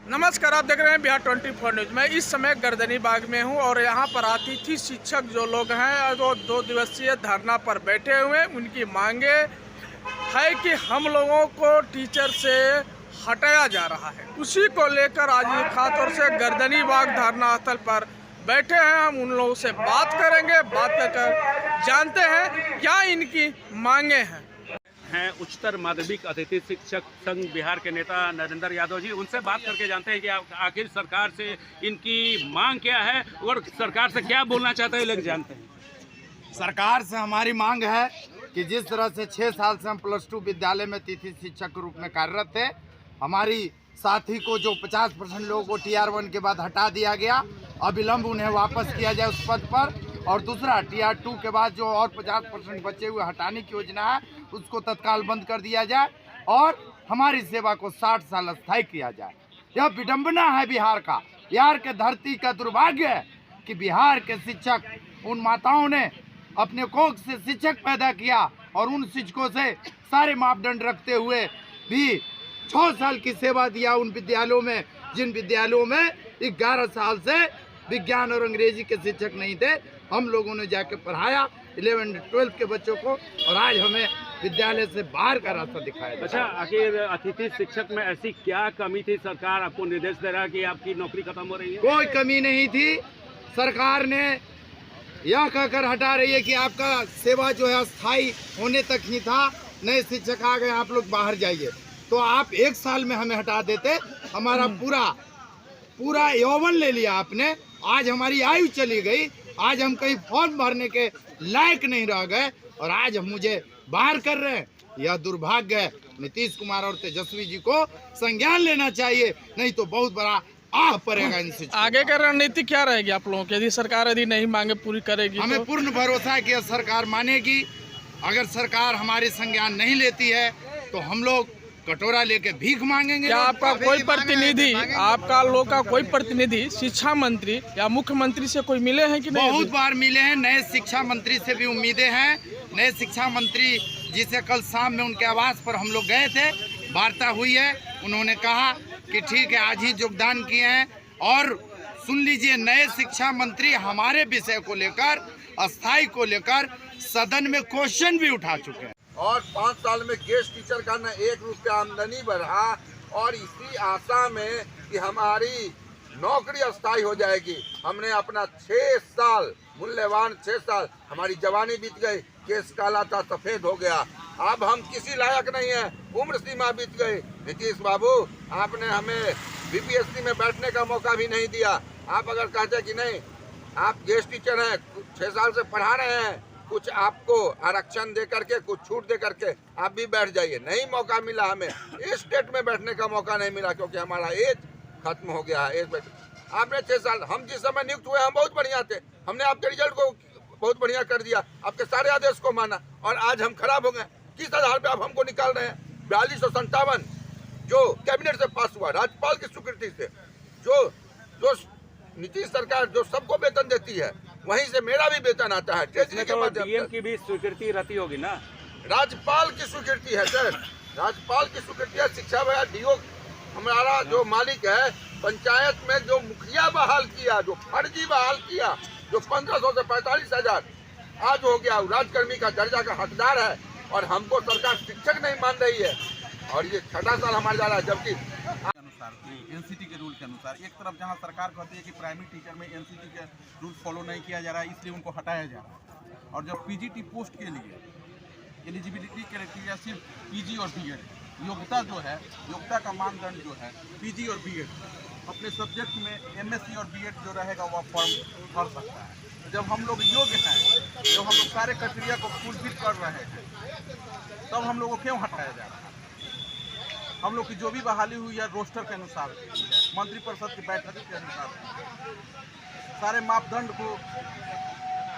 नमस्कार, आप देख रहे हैं बिहार 24 न्यूज। मैं इस समय गर्दनी बाग में हूं और यहां पर अतिथि शिक्षक जो लोग हैं वो 2 दिवसीय धरना पर बैठे हुए। उनकी मांगे है कि हम लोगों को टीचर से हटाया जा रहा है, उसी को लेकर आज खासतौर से गर्दनी बाग धरना स्थल पर बैठे हैं। हम उन लोगों से बात करेंगे, बात कर जानते हैं क्या इनकी मांगे हैं। उच्चतर माध्यमिक अतिथि शिक्षक संघ बिहार के नेता नरेंद्र यादव जी, उनसे बात करके जानते हैं कि आखिर सरकार से इनकी मांग क्या है और सरकार से क्या बोलना चाहते हैं, लोग जानते हैं। सरकार से हमारी मांग है कि जिस तरह से 6 साल से हम +2 विद्यालय में अतिथि शिक्षक के रूप में कार्यरत थे, हमारी साथी को जो 50% लोगों को TR1 के बाद हटा दिया गया, अविलंब उन्हें वापस किया जाए उस पद पर। और दूसरा TR2 के बाद जो और 50% बचे हुए हटाने की योजना है उसको तत्काल बंद कर दिया जाए और हमारी सेवा को 60 साल स्थायी किया जाए। यह विडंबना है बिहार का, बिहार के धरती का दुर्भाग्य है कि बिहार के शिक्षक, उन माताओं ने अपने कोख से शिक्षक पैदा किया और उन शिक्षकों से सारे मापदंड रखते हुए भी 6 साल की सेवा दिया उन विद्यालयों में, जिन विद्यालयों में 11 साल से विज्ञान और अंग्रेजी के शिक्षक नहीं थे। हम लोगों ने जाके पढ़ाया 11-12 के बच्चों को और आज हमें विद्यालय से बाहर का रास्ता दिखाया। अच्छा, आखिर अतिथि शिक्षक में ऐसी क्या कमी थी, सरकार आपको निर्देश दे रहा है कि आपकी नौकरी खत्म हो रही है? कोई कमी नहीं थी। सरकार ने यह कहकर हटा रही है कि आपका सेवा जो है स्थायी होने तक ही था, नए शिक्षक आ गए, आप लोग बाहर जाइए। तो आप 1 साल में हमें हटा देते, हमारा पूरा यौवन ले लिया आपने। आज हमारी आयु चली गई, आज हम कहीं फॉर्म भरने के लायक नहीं रह गए और आज हम मुझे बाहर कर रहे हैं। यह दुर्भाग्य है। नीतीश कुमार और तेजस्वी जी को संज्ञान लेना चाहिए, नहीं तो बहुत बड़ा आह पड़ेगा इनसे। आगे का रणनीति क्या रहेगी आप लोगों की, यदि सरकार नहीं मांगे पूरी करेगी? हमें पूर्ण भरोसा है कि यह सरकार मानेगी। अगर सरकार हमारी संज्ञान नहीं लेती है तो हम लोग कटोरा लेके भीख मांगेंगे। क्या आपका कोई प्रतिनिधि, आपका लोग का कोई प्रतिनिधि शिक्षा मंत्री या मुख्यमंत्री से कोई मिले हैं कि नहीं? बहुत बार मिले हैं। नए शिक्षा मंत्री से भी उम्मीदें हैं। नए शिक्षा मंत्री जी से कल शाम में उनके आवास पर हम लोग गए थे, वार्ता हुई है। उन्होंने कहा कि ठीक है, आज ही योगदान किए हैं। और सुन लीजिए, नए शिक्षा मंत्री हमारे विषय को लेकर, अस्थायी को लेकर सदन में क्वेश्चन भी उठा चुके हैं। और 5 साल में गेस्ट टीचर का न 1 रुपया आमदनी बढ़ा और इसी आशा में कि हमारी नौकरी अस्थायी हो जाएगी, हमने अपना 6 साल, मूल्यवान 6 साल, हमारी जवानी बीत गई, केस काला था सफेद हो गया, अब हम किसी लायक नहीं है, उम्र सीमा बीत गई। नीतीश बाबू, आपने हमें BPSC में बैठने का मौका भी नहीं दिया। आप अगर कहते कि नहीं, आप गेस्ट टीचर हैं, 6 साल से पढ़ा रहे हैं, कुछ आपको आरक्षण दे करके, कुछ छूट दे करके आप भी बैठ जाइए। नहीं मौका मिला हमें, इस स्टेट में बैठने का मौका नहीं मिला क्योंकि हमारा एज खत्म हो गया है। आपने 6 साल, हम जिस समय नियुक्त हुए हम बहुत बढ़िया थे, हमने आपके रिजल्ट को बहुत बढ़िया कर दिया, आपके सारे आदेश को माना, और आज हम खराब हो गए। किस आधार पे आप हमको निकाल रहे हैं? 4257 जो कैबिनेट से पास हुआ, राज्यपाल की स्वीकृति से, जो नीतीश सरकार जो सबको वेतन देती है, वहीं से मेरा भी वेतन आता है। ट्रेजरी के माध्यम से DM की भी स्वीकृति रहती होगी ना? राज्यपाल की स्वीकृति है सर, राज्यपाल की स्वीकृति है। शिक्षा विभाग DO हमारा जो मालिक है, पंचायत में जो मुखिया बहाल किया, जो फर्जी बहाल किया, जो 1500 से 45,000 आज हो गया, राजकर्मी का दर्जा का हकदार है और हमको सरकार शिक्षक नहीं मान रही है। और ये 6ठा साल हमारा जा रहा है, जबकि NCT के रूल के अनुसार एक तरफ जहां सरकार कहती है कि प्राइमरी टीचर में NCT के रूल फॉलो नहीं किया जा रहा है, इसलिए उनको हटाया जा रहा है। और जब PGT पोस्ट के लिए एलिजिबिलिटी क्राइटेरिया सिर्फ PG और BEd, योग्यता जो है, योग्यता का मानदंड जो है PG और BEd, अपने सब्जेक्ट में MSc और BEd जो रहेगा वह फॉर्म भर सकता है। जब हम लोग योग्य हैं, जब हम लोग सारे क्राइटेरिया को फुलफिल कर रहे हैं, तब हम लोग को क्यों हटाया जा रहा है? हम लोग की जो भी बहाली हुई है रोस्टर के अनुसार, मंत्रिपरिषद की बैठक के अनुसार, सारे मापदंड को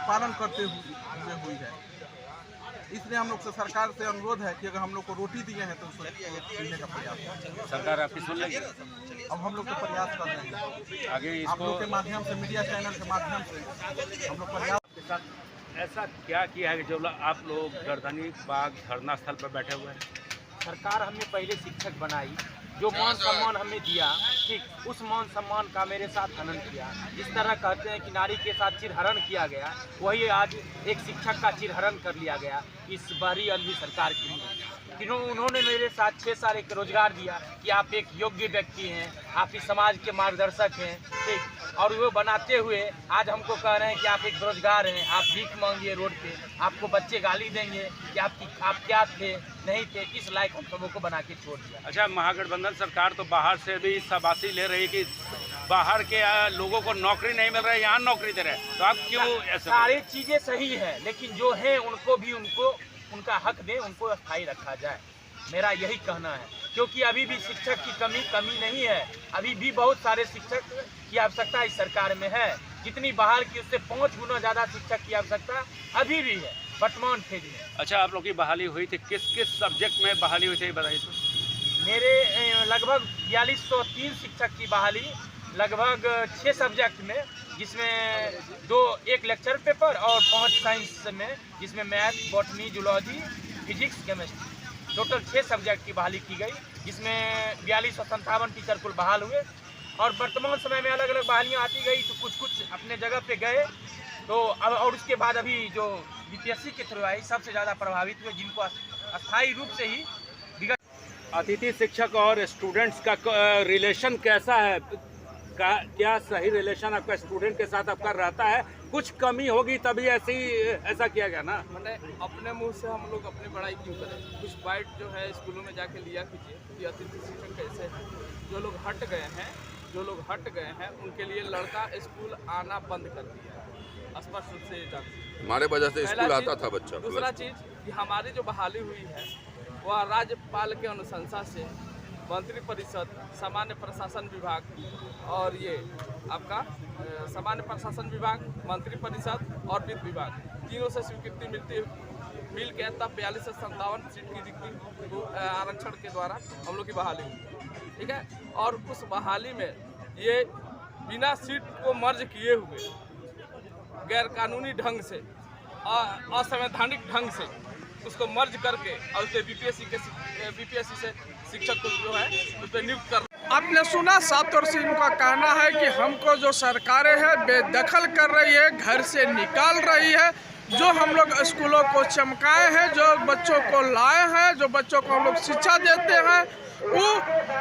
पालन करते हुए हुई है। इसलिए हम लोग से सरकार से अनुरोध है कि अगर हम लोग को रोटी दिए हैं तो उसको छीनने का प्रयास करें। सरकार आपकी सुन लेगी? अब हम लोग तो प्रयास कर रहे हैं, आगे इसको आप लोग के माध्यम से, मीडिया चैनल के माध्यम से हम लोग प्रयास के साथ ऐसा क्या किया है जो आप लोग गर्दनी बाग धरना स्थल पर बैठे हुए हैं? सरकार हमने पहले शिक्षक बनाई, जो मान सम्मान हमें दिया, ठीक उस मान सम्मान का मेरे साथ हनन किया। जिस तरह कहते हैं कि नारी के साथ चिरहरण किया गया, वही आज एक शिक्षक का चिरहरण कर लिया गया इस बारी अलवी सरकार के लिए। उन्होंने मेरे साथ 6 साल एक रोजगार दिया कि आप एक योग्य व्यक्ति हैं, आप इस समाज के मार्गदर्शक हैं, ठीक। और वो बनाते हुए आज हमको कह रहे हैं कि आप एक बेरोजगार हैं, आप भीख मांगिए रोड पे, आपको बच्चे गाली देंगे कि आप क्या थे नहीं थे, इस लायक हम सबों को बना के छोड़ दिया। अच्छा, महागठबंधन सरकार तो बाहर से भी शाबाशी ले रही कि बाहर के लोगों को नौकरी नहीं मिल रहा है, यहाँ नौकरी दे रहे हैं, तो आप क्यों ऐसा? सारी चीज़ें सही है, लेकिन जो है उनको भी उनका हक दें, उनको स्थायी रखा जाए, मेरा यही कहना है। क्योंकि अभी भी शिक्षक की कमी नहीं है, अभी भी बहुत सारे शिक्षक की आवश्यकता इस सरकार में है। जितनी बाहर की उससे 5 गुना ज़्यादा शिक्षक की आवश्यकता अभी भी है वर्तमान फेज में। अच्छा, आप लोग की बहाली हुई थी, किस सब्जेक्ट में बहाली हुई थी बताइए तो? मेरे लगभग 4203 शिक्षक की बहाली लगभग 6 सब्जेक्ट में, जिसमें 1 लेक्चर पेपर और 5 साइंस में, जिसमें math, botany, zoology, physics, chemistry, total 6 subject की बहाली की गई, जिसमें 4257 टीचर कुल बहाल हुए। और वर्तमान समय में अलग अलग बहालियाँ आती गई, तो कुछ अपने जगह पे गए, तो अब और उसके बाद अभी जो बीपीएससी के थ्रू आई सबसे ज़्यादा प्रभावित हुए, जिनको अस्थायी रूप से ही। अतिथि शिक्षक और स्टूडेंट्स का रिलेशन कैसा है? क्या सही रिलेशन आपका स्टूडेंट के साथ आपका रहता है? कुछ कमी होगी तभी ऐसा किया गया ना। मैंने अपने मुंह से हम लोग अपनी पढ़ाई क्यों करें? कुछ बाइट जो है स्कूलों में जाके लिया कीजिए कि अतिथि शिक्षक कैसे हैं। जो लोग हट गए हैं उनके लिए लड़का स्कूल आना बंद कर दिया, स्पष्ट रूप से जानते। हमारे वजह से स्कूल आता था बच्चा। दूसरा चीज़ कि हमारी जो बहाली हुई है वह राज्यपाल के अनुशंसा से मंत्री परिषद, सामान्य प्रशासन विभाग और ये आपका सामान्य प्रशासन विभाग, मंत्री परिषद और वित्त विभाग, तीनों से स्वीकृति मिल के तब 42 से 57 सीट की रिक्ति आरक्षण के द्वारा हम लोग की बहाली हुई, ठीक है। और उस बहाली में ये बिना सीट को मर्ज किए हुए गैरकानूनी ढंग से, असंवैधानिक ढंग से उसको मर्ज करके और उसे बीपीएससी से शिक्षक को जो है उस पर नियुक्त कर। आपने सुना सातों से इनका कहना है कि हमको जो सरकारें हैं बेदखल कर रही है, घर से निकाल रही है। जो हम लोग स्कूलों को चमकाए हैं, जो बच्चों को लाए हैं, जो बच्चों को हम लोग शिक्षा देते हैं, वो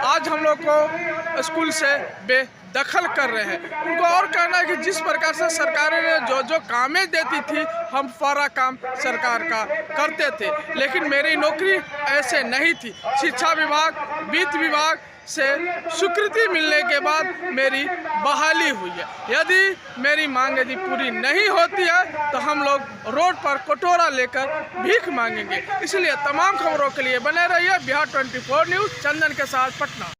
आज हम लोग को स्कूल से बेदखल कर रहे हैं। उनको और कहना है कि जिस प्रकार से सरकारें ने जो कामें देती थी, हम सारा काम सरकार का करते थे, लेकिन मेरी नौकरी ऐसे नहीं थी। शिक्षा विभाग, वित्त विभाग से स्वीकृति मिलने के बाद मेरी बहाली हुई है। यदि मेरी मांग यदि पूरी नहीं होती है तो हम लोग रोड पर कटोरा लेकर भीख मांगेंगे। इसलिए तमाम खबरों के लिए बने रहिए बिहार 24 न्यूज़। चंदन के साथ, पटना।